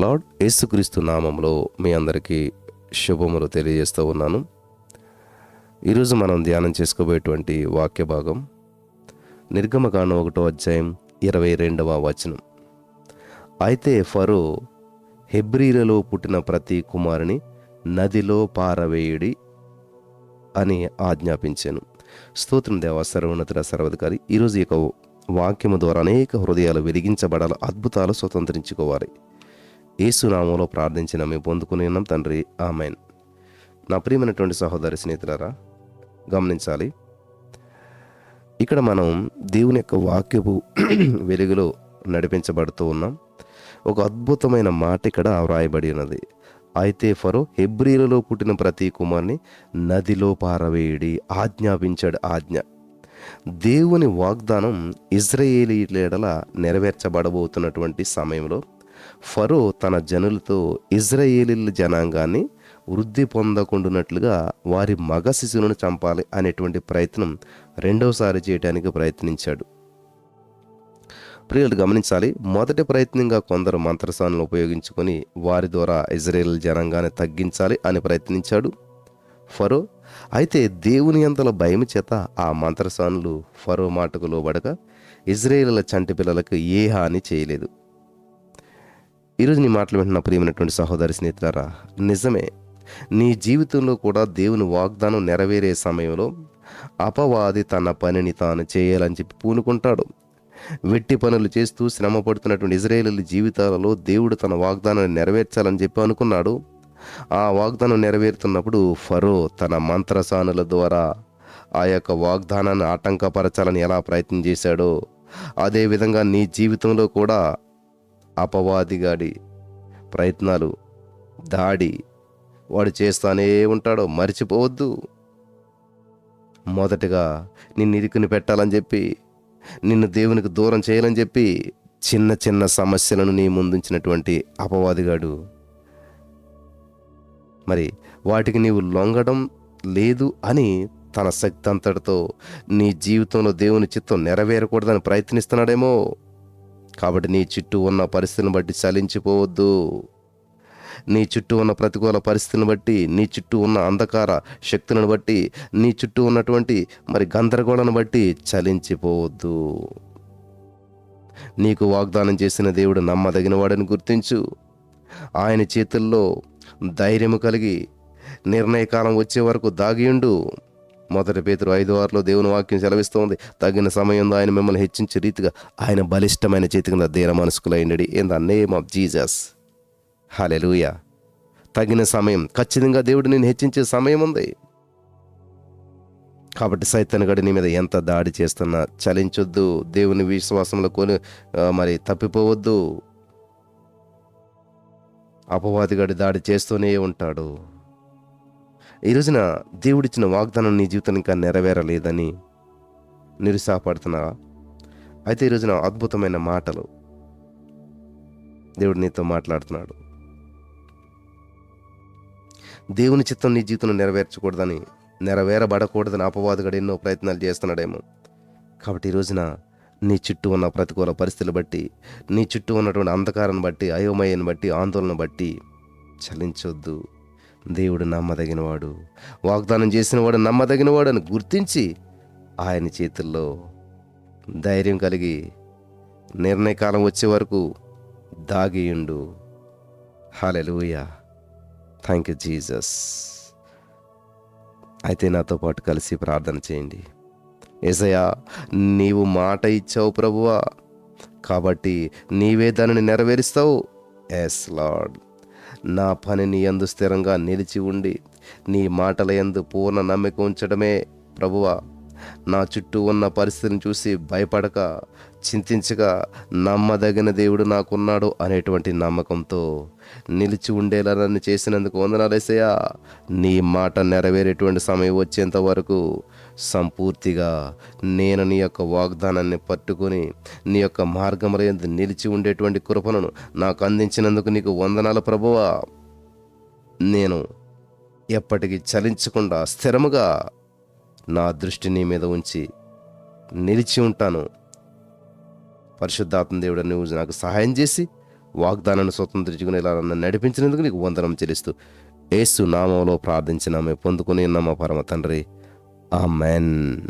Lord యేసుక్రీస్తు నామంలో మీ అందరికీ శుభములు తెలియజేస్తూ ఉన్నాను. ఈరోజు మనం ధ్యానం చేసుకోబోయేటువంటి వాక్య భాగం నిర్గమకాండం 1వ అధ్యాయం 22వ వచనం. అయితే ఫరో హెబ్రీలలో పుట్టిన ప్రతి కుమారుని నదిలో పారవేయుడి అని ఆజ్ఞాపించాను. స్తోత్రం దేవా, సర్వోన్నతుడ, సర్వాధికారి. ఈరోజు ఈ యొక్క వాక్యము ద్వారా అనేక హృదయాలు వెలిగించబడాలి, అద్భుతాలు స్వతంత్రించుకోవాలి. యేసునామంలో ప్రార్థించిన మేము పొందుకుని ఉన్నాం తండ్రి, ఆమెన్. నా ప్రియమైనటువంటి సహోదరి స్నేహితులారా, గమనించాలి, ఇక్కడ మనం దేవుని యొక్క వాక్యపు వెలుగులో నడిపించబడుతూ ఉన్నాం. ఒక అద్భుతమైన మాట ఇక్కడ వ్రాయబడి ఉన్నది. అయితే ఫరో హెబ్రీలలో పుట్టిన ప్రతి కుమార్ని నదిలో పారవేయుడి ఆజ్ఞాపించాడు. ఆజ్ఞ, దేవుని వాగ్దానం ఇజ్రాయేలీయుల ఎడల నెరవేర్చబడబోతున్నటువంటి సమయంలో ఫరో తన జనులతో ఇజ్రాయేలీల జనాంగాన్ని వృద్ధి పొందకుండానట్లుగా వారి మగ శిశువులను చంపాలి అనేటువంటి ప్రయత్నం రెండవసారి చేయడానికి ప్రయత్నించాడు. ప్రియులు గమనించాలి, మొదటి ప్రయత్నంగా కొందరు మంత్రసానులను ఉపయోగించుకొని వారి ద్వారా ఇజ్రాయేల్ జనాంగాన్ని తగ్గించాలి అని ప్రయత్నించాడు ఫరో. అయితే దేవుని అంతల భయం చేత ఆ మంత్రసానులు ఫరో మాటకు లోబడక ఇజ్రాయేలీల చంటి పిల్లలకు ఏ హాని చేయలేదు. ఈరోజు నీ మాటలు వింటున్న ప్రియమైనటువంటి సహోదరి స్నేహితులారా, నిజమే, నీ జీవితంలో కూడా దేవుని వాగ్దానం నెరవేరే సమయంలో అపవాది తన పనిని తాను చేయాలని చెప్పి పూనుకుంటాడు. వెట్టి పనులు చేస్తూ శ్రమ పడుతున్నటువంటి ఇజ్రాయేలీల జీవితాలలో దేవుడు తన వాగ్దానాన్ని నెరవేర్చాలని చెప్పి అనుకున్నాడు. ఆ వాగ్దానం నెరవేరుతున్నప్పుడు ఫరో తన మంత్రసానుల ద్వారా ఆ యొక్క వాగ్దానాన్ని ఆటంకపరచాలని ఎలా ప్రయత్నం చేశాడో, అదేవిధంగా నీ జీవితంలో కూడా అపవాదిగాడి ప్రయత్నాలు, దాడి వాడు చేస్తానే ఉంటాడో మర్చిపోవద్దు. మొదటగా నిన్ను ఇరుకుని పెట్టాలని చెప్పి, నిన్ను దేవునికి దూరం చేయాలని చెప్పి చిన్న చిన్న సమస్యలను నీ ముందుంచినటువంటి అపవాదిగాడు, మరి వాటికి నీవు లొంగడం లేదు అని తన శక్తి అంతటితో నీ జీవితంలో దేవుని చిత్తం నెరవేరకూడదని ప్రయత్నిస్తున్నాడేమో. కాబట్టి నీ చుట్టూ ఉన్న పరిస్థితిని బట్టి చలించిపోవద్దు. నీ చుట్టూ ఉన్న ప్రతికూల పరిస్థితిని బట్టి, నీ చుట్టూ ఉన్న అంధకార శక్తులను బట్టి, నీ చుట్టూ ఉన్నటువంటి మరి గందరగోళాన్ని బట్టి చలించిపోవద్దు. నీకు వాగ్దానం చేసిన దేవుడు నమ్మదగిన వాడని గుర్తించు. ఆయన చేతుల్లో ధైర్యము కలిగి నిర్ణయకాలం వచ్చే వరకు దాగియుండు. 1 పేతురు 5:6 దేవుని వాక్యం సెలవిస్తోంది, తగిన సమయంలో ఆయన మిమ్మల్ని హెచ్చించే రీతిగా ఆయన బలిష్టమైన చేతి కింద దీన మనస్కులైనడి. In the name of Jesus, hallelujah. తగిన సమయం, ఖచ్చితంగా దేవుడు నేను హెచ్చించే సమయం ఉంది. కాబట్టి సైతానుగాడు నీ మీద ఎంత దాడి చేస్తున్నా చలించొద్దు. దేవుని విశ్వాసంలో మరి తప్పిపోవద్దు. అపవాదిగాడి దాడి చేస్తూనే ఉంటాడు. ఈ రోజున దేవుడిచ్చిన వాగ్దానం నీ జీవితం ఇంకా నెరవేరలేదని నిరుత్సాహపడుతున్నావా? అయితే ఈ రోజున అద్భుతమైన మాటలు దేవుడు నీతో మాట్లాడుతున్నాడు. దేవుని చిత్తం నీ జీవితంలో నెరవేరబడకూడదని అపవాదిగాడు ఎన్నో ప్రయత్నాలు చేస్తున్నాడేమో. కాబట్టి ఈ రోజున నీ చుట్టూ ఉన్న ప్రతికూల పరిస్థితులు బట్టి, నీ చుట్టూ ఉన్నటువంటి అంధకారాన్ని బట్టి, అయోమయాన్ని బట్టి, ఆందోళన బట్టి చలించొద్దు. దేవుడు నమ్మదగినవాడు, వాగ్దానం చేసినవాడు నమ్మదగినవాడు అని గుర్తించి ఆయన చేతుల్లో ధైర్యం కలిగి నిర్ణయకాలం వచ్చే వరకు దాగియుండు. హల్లెలూయా, థ్యాంక్ యూ జీసస్. అయితే నాతో పాటు కలిసి ప్రార్థన చేయండి. యేసయ్యా, నీవు మాట ఇచ్చావు ప్రభువా, కాబట్టి నీవే దానిని నెరవేరుస్తావు. ఎస్ లార్డ్, నా పని నీ యందు స్థిరంగా నిలిచి ఉండి నీ మాటల యందు పూర్ణ నమ్మిక ఉంచడమే ప్రభువా. నా చుట్టూ ఉన్న పరిస్థితిని చూసి భయపడక, చింతించక, నమ్మదగిన దేవుడు నాకున్నాడు అనేటువంటి నమ్మకంతో నిలిచి ఉండేలా నన్ను చేసినందుకు వందనాలు యేసయ్యా. నీ మాట నెరవేరేటువంటి సమయం వచ్చేంత వరకు సంపూర్తిగా నేను నీ యొక్క వాగ్దానాన్ని పట్టుకొని నీ యొక్క మార్గముల యందు నిలిచి ఉండేటువంటి కృపను నాకు అందించినందుకు నీకు వందనాలు ప్రభువా. నేను ఎప్పటికీ చలించకుండా స్థిరముగా నా దృష్టి నీ మీద ఉంచి నిలిచి ఉంటాను. పరిశుద్ధాత్మ దేవుడు నువ్వు నాకు సహాయం చేసి వాగ్దానాన్ని స్వతంత్రించుకుని ఇలా నన్ను నడిపించినందుకు నీకు వందనం చెల్లిస్తూ యేసు నామంలో ప్రార్థించినామే పొందుకుని ఉన్న మా పరమ తండ్రి ఆమెన్.